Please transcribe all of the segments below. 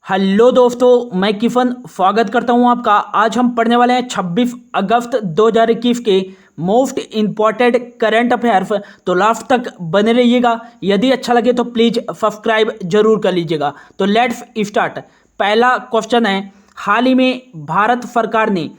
Hello दोस्तों, मैं किफन स्वागत करता हूं आपका। आज हम पढ़ने वाले हैं 26 अगस्त 2021 के मोस्ट इम्पॉर्टेंट करंट अफेयर्स। तो लास्ट तक बने रहिएगा। यदि अच्छा लगे तो प्लीज़ सब्सक्राइब जरूर कर लीजिएगा। तो लेट्स स्टार्ट। पहला क्वेश्चन है, हाल ही में भारत सरकार ने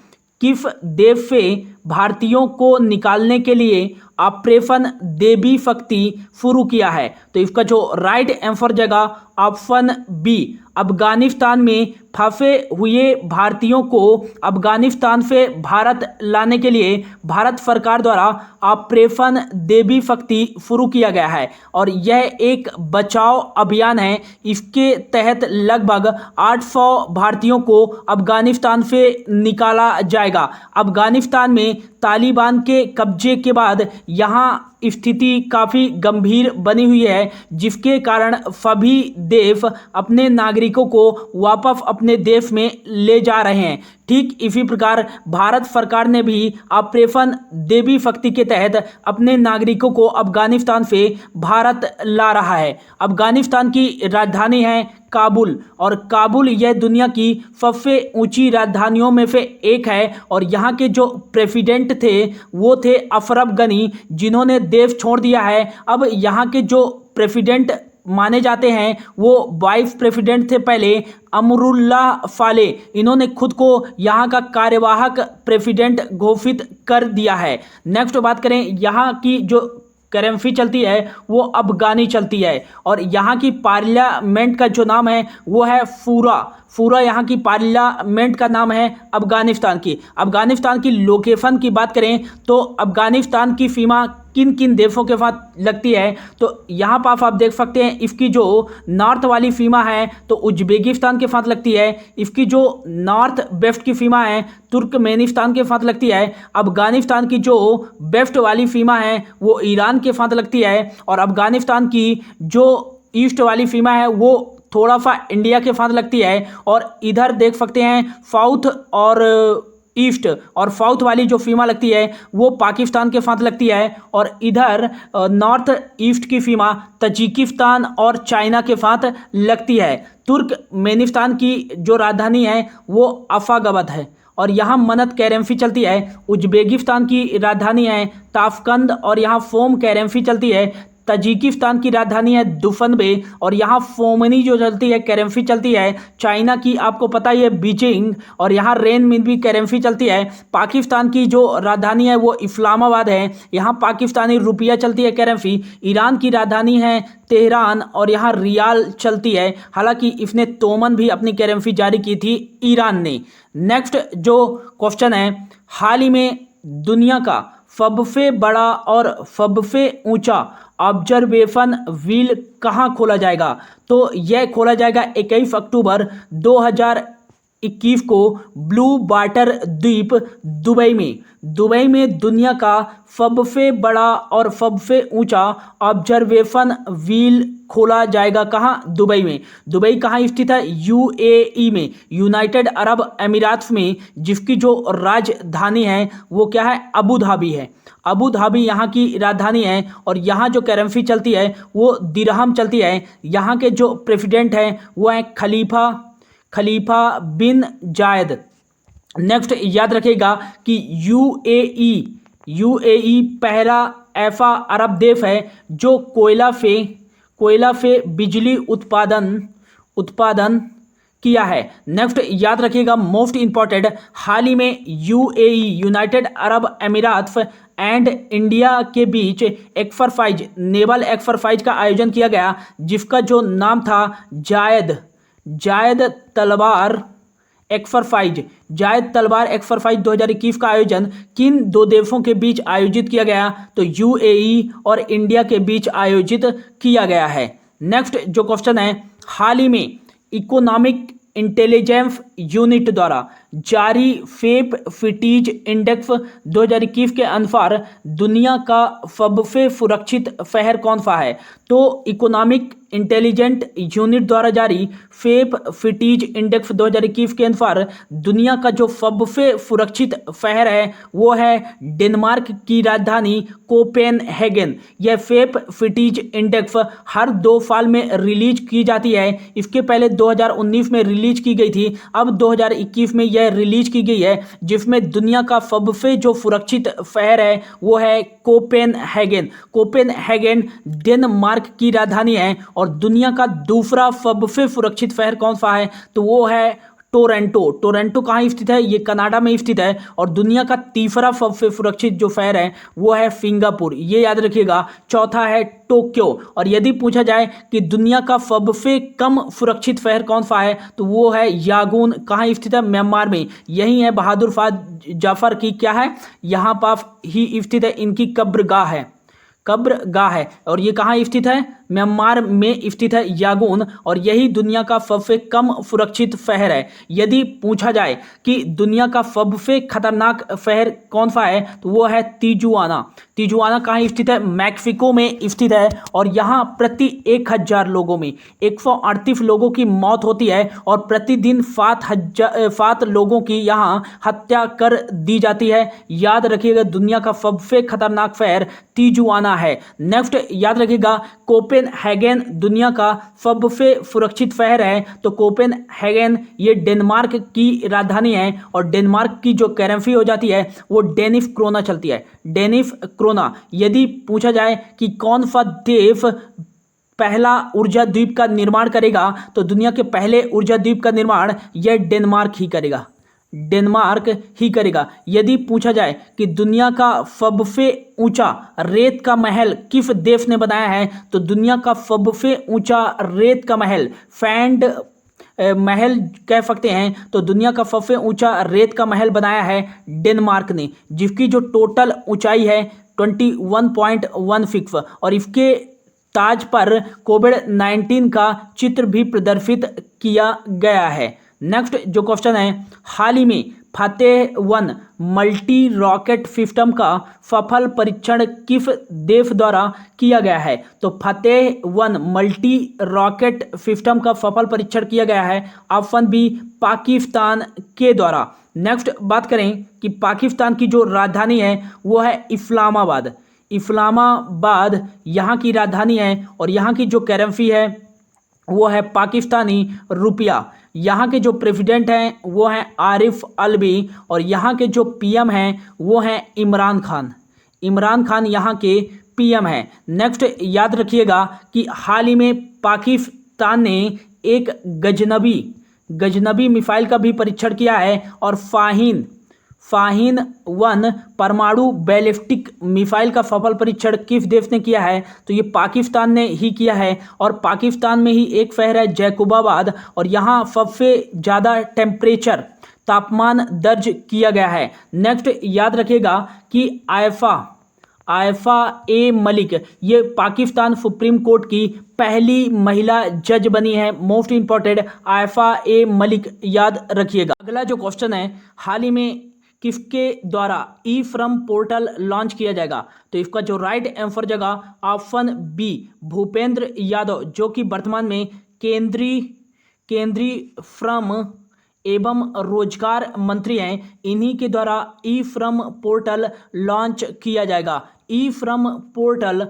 किस देश से भारतीयों को निकालने के लिए ऑपरेशन देवी शक्ति शुरू किया है? तो इसका जो राइट आंसर जाएगा ऑप्शन बी, अफगानिस्तान में फंसे हुए भारतीयों को अफगानिस्तान से भारत लाने के लिए भारत सरकार द्वारा ऑपरेशन देवी शक्ति शुरू किया गया है और यह एक बचाव अभियान है। इसके तहत लगभग 800 भारतीयों को अफगानिस्तान से निकाला जाएगा। अफगानिस्तान में तालिबान के कब्जे के बाद यहाँ स्थिति काफ़ी गंभीर बनी हुई है, जिसके कारण सभी देश अपने नागरिकों को वापस अपने देश में ले जा रहे हैं। ठीक इसी प्रकार भारत सरकार ने भी ऑपरेशन देवी शक्ति के तहत अपने नागरिकों को अफगानिस्तान से भारत ला रहा है। अफगानिस्तान की राजधानी है काबुल और काबुल यह दुनिया की सबसे ऊंची राजधानियों में से एक है और यहाँ के जो प्रेसिडेंट थे वो थे अशरफ गनी, जिन्होंने देश छोड़ दिया है। अब यहाँ के जो प्रेसिडेंट माने जाते हैं वो वाइस प्रेसिडेंट थे पहले, अमरुल्लाह साले। इन्होंने खुद को यहाँ का कार्यवाहक प्रेसिडेंट घोषित कर दिया है। नेक्स्ट बात करें, यहाँ की जो करेंसी चलती है वो अफगानी चलती है और यहाँ की पार्लियामेंट का जो नाम है वो है फूरा यहाँ की पार्लियामेंट का नाम है अफगानिस्तान की लोकेशन की बात करें तो अफगानिस्तान की सीमा किन किन देशों के साथ लगती है, तो यहाँ पर आप देख सकते हैं। इसकी जो नॉर्थ वाली सीमा है तो उज्बेकिस्तान के साथ लगती है। इसकी जो नॉर्थ वेस्ट की सीमा है तुर्कमेनिस्तान के साथ लगती है। अफगानिस्तान की जो वेस्ट वाली सीमा है वो ईरान के साथ लगती है और अफगानिस्तान की जो ईस्ट वाली सीमा है वो थोड़ा सा इंडिया के साथ लगती है। और इधर देख सकते हैं साउथ और ईस्ट और साउथ वाली जो सीमा लगती है वो पाकिस्तान के साथ लगती है और इधर नॉर्थ ईस्ट की सीमा तजिकिस्तान और चाइना के साथ लगती है। तुर्कमेनिस्तान की जो राजधानी है वो अफगाबाद है और यहाँ मन्नत करेंसी चलती है। उज्बेकिस्तान की राजधानी है ताशकंद और यहाँ फोम करेंसी चलती है। तजिकिस्तान की राजधानी है दुशनबे और यहाँ फोमनी जो चलती है करेंसी चलती है। चाइना की आपको पता ही है बीजिंग और यहाँ रेनमिनबी करेंसी चलती है। पाकिस्तान की जो राजधानी है वो इस्लामाबाद है, यहाँ पाकिस्तानी रुपया चलती है करेंसी। ईरान की राजधानी है तेहरान और यहाँ रियाल चलती है। हालांकि इसने तोमन भी अपनी करेंसी जारी की थी ईरान ने। नेक्स्ट जो क्वेश्चन है, हाल ही में दुनिया का सबसे बड़ा और सबसे ऊंचा ऑब्जर्वेशन व्हील कहाँ खोला जाएगा? तो यह खोला जाएगा 21 अक्टूबर 2021 को ब्लू वाटर द्वीप दुबई में दुनिया का सबसे बड़ा और सबसे ऊंचा ऑब्जर्वेशन व्हील खोला जाएगा। कहाँ? दुबई में। दुबई कहाँ स्थित है? यूएई में, यूनाइटेड अरब अमीरात में, जिसकी जो राजधानी है वो क्या है? अबू धाबी है। अबू धाबी यहाँ की राजधानी है और यहाँ जो करेंसी चलती है वो दिरहम चलती है। यहाँ के जो प्रेसिडेंट हैं वो हैं खलीफा बिन जायद। नेक्स्ट याद रखिएगा कि यूएई पहला ऐसा अरब देश है जो कोयला से बिजली उत्पादन किया है। नेक्स्ट याद रखिएगा मोस्ट इंपॉर्टेंट, हाल ही में यूएई यूनाइटेड अरब अमीरात एंड इंडिया के बीच नेवल एक्सरसाइज का आयोजन किया गया, जिसका जो नाम था जायद तलवार एक्सरसाइज 2021 का आयोजन किन दो देशों के बीच आयोजित किया गया? तो यूएई और इंडिया के बीच आयोजित किया गया है। नेक्स्ट जो क्वेश्चन है, हाल ही में इकोनॉमिक इंटेलिजेंस यूनिट द्वारा जारी फेप फिटीज इंडेक्स 2021 के अनुसार दुनिया का सबसे सुरक्षित शहर कौन सा है? तो इकोनॉमिक इंटेलिजेंट यूनिट द्वारा जारी फेप फिटीज इंडेक्स 2021 के अनुसार दुनिया का जो सबसे सुरक्षित शहर है वो है डेनमार्क की राजधानी कोपेनहेगन। यह फेप फिटीज इंडेक्स हर 2 साल में रिलीज की जाती है। इसके पहले 2019 में रिलीज की गई थी, अब 2021 में यह रिलीज की गई है, जिसमें दुनिया का सबसे जो सुरक्षित शहर है वो है कोपेनहेगन। कोपेनहेगन डेनमार्क की राजधानी है। और दुनिया का दूसरा सबसे सुरक्षित शहर कौन सा है? तो वो है टोरंटो। टोरंटो कहाँ स्थित है? ये कनाडा में स्थित है। और दुनिया का तीसरा सबसे सुरक्षित जो शहर है वो है सिंगापुर, ये याद रखिएगा। चौथा है टोक्यो। और यदि पूछा जाए कि दुनिया का सबसे कम सुरक्षित शहर कौन सा है तो वो है यागून। कहाँ स्थित है? म्यांमार में। यही है बहादुर शाह जफर की क्या है, यहाँ पास ही स्थित है, इनकी कब्रगाह है, कब्रगाह है। और ये कहाँ स्थित है? म्यांमार में स्थित है यागून। और यही दुनिया का सबसे कम सुरक्षित शहर है। यदि पूछा जाए कि दुनिया का सबसे खतरनाक शहर कौन सा है तो वो है तिजुआना। तिजुआना कहाँ स्थित है? मैक्सिको में स्थित है। और यहाँ प्रति 1000 लोगों में 138 लोगों की मौत होती है और प्रतिदिन 7 लोगों की यहाँ हत्या कर दी जाती है। याद रखिएगा, दुनिया का सबसे खतरनाक शहर तिजुआना है। नेक्स्ट याद रखिएगा, कोपेनहेगन दुनिया का सबसे सुरक्षित शहर है। तो कोपेनहेगन ये डेनमार्क की राजधानी है। और डेनमार्क की जो करेंसी हो जाती है वो डेनिश क्रोना चलती है, डेनिश क्रोना। यदि पूछा जाए कि कौन सा देश पहला ऊर्जा द्वीप का निर्माण करेगा तो दुनिया के पहले ऊर्जा द्वीप का निर्माण यह डेनमार्क ही करेगा, डेनमार्क ही करेगा। यदि पूछा जाए कि दुनिया का सबसे ऊंचा रेत का महल किस देश ने बनाया है तो दुनिया का सबसे ऊंचा रेत का महल, सैंड महल कह सकते हैं, तो दुनिया का सबसे ऊंचा रेत का महल बनाया है डेनमार्क ने, जिसकी जो टोटल ऊंचाई है 21.16। और इसके ताज पर कोविड-19 का चित्र भी प्रदर्शित किया गया है। नेक्स्ट जो क्वेश्चन है, हाल ही में फतेह-1 मल्टी रॉकेट सिस्टम का सफल परीक्षण किस देश द्वारा किया गया है? तो फतेह-1 मल्टी रॉकेट सिस्टम का सफल परीक्षण किया गया है ऑप्शन बी, पाकिस्तान के द्वारा। नेक्स्ट बात करें कि पाकिस्तान की जो राजधानी है वो है इस्लामाबाद। इस्लामाबाद यहाँ की राजधानी है। और यहाँ की जो करेंसी है वो है पाकिस्तानी रुपया। यहाँ के जो प्रेसिडेंट हैं वो हैं आरिफ अलवी। और यहाँ के जो पीएम हैं वो हैं इमरान खान। इमरान खान यहाँ के पीएम हैं। नेक्स्ट याद रखिएगा कि हाल ही में पाकिस्तान ने एक गजनबी मिसाइल का भी परीक्षण किया है। और शाहीन-1 परमाणु बैलिस्टिक मिसाइल का सफल परीक्षण किस देश ने किया है? तो ये पाकिस्तान ने ही किया है। और पाकिस्तान में ही एक शहर है जैकोबाबाद। और यहाँ सबसे ज़्यादा टेम्परेचर, तापमान दर्ज किया गया है। नेक्स्ट याद रखिएगा कि आयफा ए मलिक ये पाकिस्तान सुप्रीम कोर्ट की पहली महिला जज बनी है। मोस्ट इंपॉर्टेंट, आयफा ए मलिक याद रखिएगा। अगला जो क्वेश्चन है, हाल ही में किसके द्वारा ई श्रम पोर्टल लॉन्च किया जाएगा? तो इसका जो राइट आंसर जाएगा ऑप्शन बी, भूपेंद्र यादव, जो कि वर्तमान में केंद्रीय श्रम एवं रोजगार मंत्री हैं। इन्हीं के द्वारा ई श्रम पोर्टल लॉन्च किया जाएगा। ई श्रम पोर्टल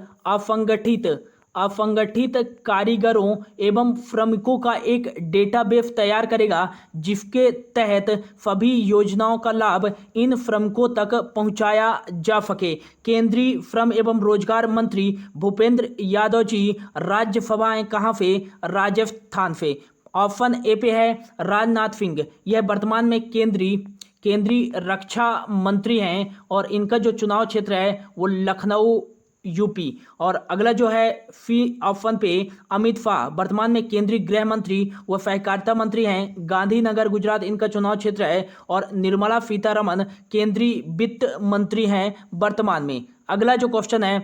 असंगठित कारीगरों एवं श्रमिकों का एक डेटाबेस तैयार करेगा, जिसके तहत सभी योजनाओं का लाभ इन श्रमिकों तक पहुंचाया जा सके। केंद्रीय श्रम एवं रोजगार मंत्री भूपेंद्र यादव जी राज्यसभाएं कहाँ से? राजस्थान से। ऑप्शन ए पे है राजनाथ सिंह, यह वर्तमान में केंद्रीय रक्षा मंत्री हैं। और इनका जो चुनाव क्षेत्र है वो लखनऊ यूपी। और अगला जो है सी ऑप्शन पे अमित शाह, वर्तमान में केंद्रीय गृह मंत्री व सहकारिता मंत्री हैं, गांधीनगर गुजरात इनका चुनाव क्षेत्र है। और निर्मला सीतारमण केंद्रीय वित्त मंत्री हैं वर्तमान में। अगला जो क्वेश्चन है,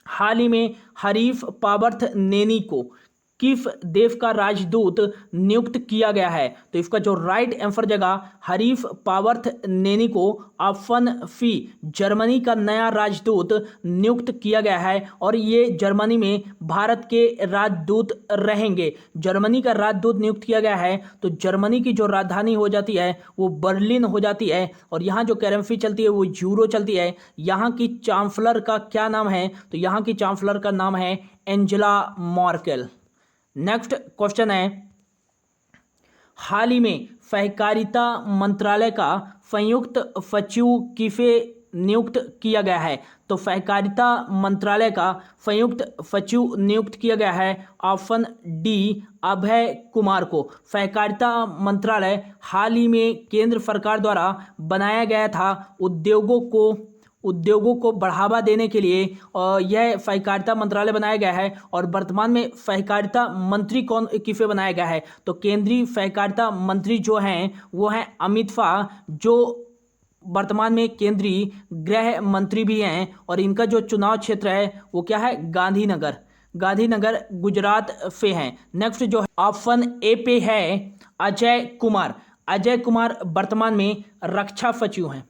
हाल ही में हरीफ पावर्थ नेनी को किस देश का राजदूत नियुक्त किया गया है? तो इसका जो राइट आंसर जगह हरीफ पावर्थ नेनी को ऑप्शन सी जर्मनी का नया राजदूत नियुक्त किया गया है और ये जर्मनी में भारत के राजदूत रहेंगे। जर्मनी का राजदूत नियुक्त किया गया है तो जर्मनी की जो राजधानी हो जाती है वो बर्लिन हो जाती है और यहाँ जो करेंसी चलती है वो यूरो चलती है। यहाँ की चांसलर का क्या नाम है? तो यहाँ की चांसलर का नाम है एंजेला मर्केल। नेक्स्ट क्वेश्चन है, हाल ही में सहकारिता मंत्रालय का संयुक्त सचिव किसे नियुक्त किया गया है? तो सहकारिता मंत्रालय का संयुक्त सचिव नियुक्त किया गया है ऑप्शन डी अभय कुमार को। सहकारिता मंत्रालय हाल ही में केंद्र सरकार द्वारा बनाया गया था उद्योगों को बढ़ावा देने के लिए यह सहकारिता मंत्रालय बनाया गया है और वर्तमान में सहकारिता मंत्री किसे बनाया गया है? तो केंद्रीय सहकारिता मंत्री जो हैं वो हैं अमित शाह, जो वर्तमान में केंद्रीय गृह मंत्री भी हैं और इनका जो चुनाव क्षेत्र है वो क्या है? गांधीनगर गुजरात से हैं। नेक्स्ट जो है ऑप्शन ए पे है अजय कुमार वर्तमान में रक्षा सचिव हैं।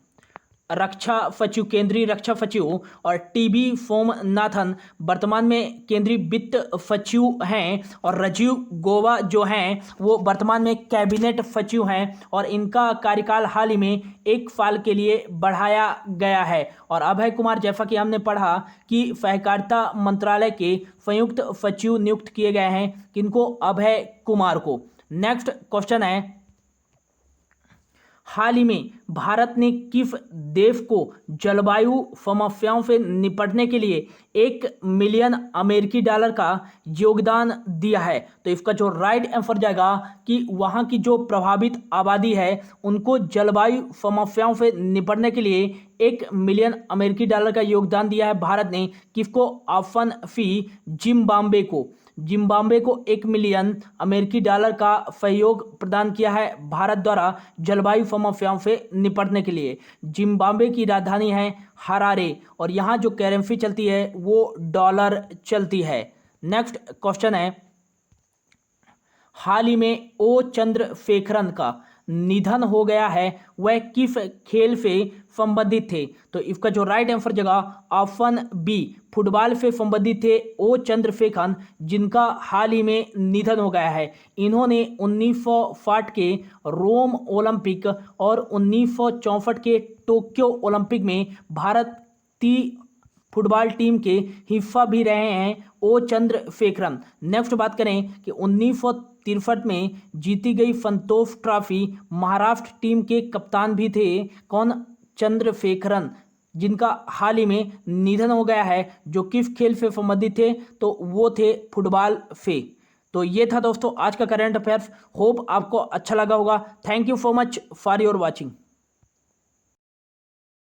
केंद्रीय रक्षा सचिव और टीबी सोमनाथन वर्तमान में केंद्रीय वित्त सचिव हैं और राजीव गौबा जो हैं वो वर्तमान में कैबिनेट सचिव हैं और इनका कार्यकाल हाल ही में 1 साल के लिए बढ़ाया गया है। और अभय कुमार, जैसा कि हमने पढ़ा कि सहकारिता मंत्रालय के संयुक्त सचिव नियुक्त किए गए हैं किनको? अभय कुमार को। नेक्स्ट क्वेश्चन है, हाल ही में भारत ने किस देश को जलवायु समस्याओं से निपटने के लिए $1 मिलियन अमेरिकी डॉलर का योगदान दिया है? तो इसका जो राइट आंसर जाएगा कि वहां की जो प्रभावित आबादी है उनको जलवायु समस्याओं से निपटने के लिए $1 मिलियन अमेरिकी डॉलर का योगदान दिया है भारत ने। किसको? ऑप्शन सी जिम्बाब्वे को $1 मिलियन अमेरिकी डॉलर का सहयोग प्रदान किया है भारत द्वारा जलवायु समस्याओं से निपटने के लिए। जिम्बाब्वे की राजधानी है हरारे और यहाँ जो करेंसी चलती है वो डॉलर चलती है। नेक्स्ट क्वेश्चन है, हाल ही में ओ चंद्रशेखरन का निधन हो गया है, वह किस खेल से संबंधित थे? तो इसका जो राइट आंसर जगह ऑप्शन बी फुटबॉल से संबंधित थे ओ चंद्रशेखरन, जिनका हाल ही में निधन हो गया है। इन्होंने 1960 के रोम ओलंपिक और 1964 के टोक्यो ओलंपिक में भारतीय फुटबॉल टीम के हिस्सा भी रहे हैं ओ चंद्रशेखरन। नेक्स्ट बात करें कि 1963 में जीती गई संतोष ट्रॉफी महाराष्ट्र टीम के कप्तान भी थे। कौन? चंद्रशेखरन, जिनका हाल ही में निधन हो गया है। जो किस खेल से संबंधित थे? तो वो थे फुटबॉल से। तो ये था दोस्तों आज का करंट अफेयर्स। होप आपको अच्छा लगा होगा। Thank you so much for your watching.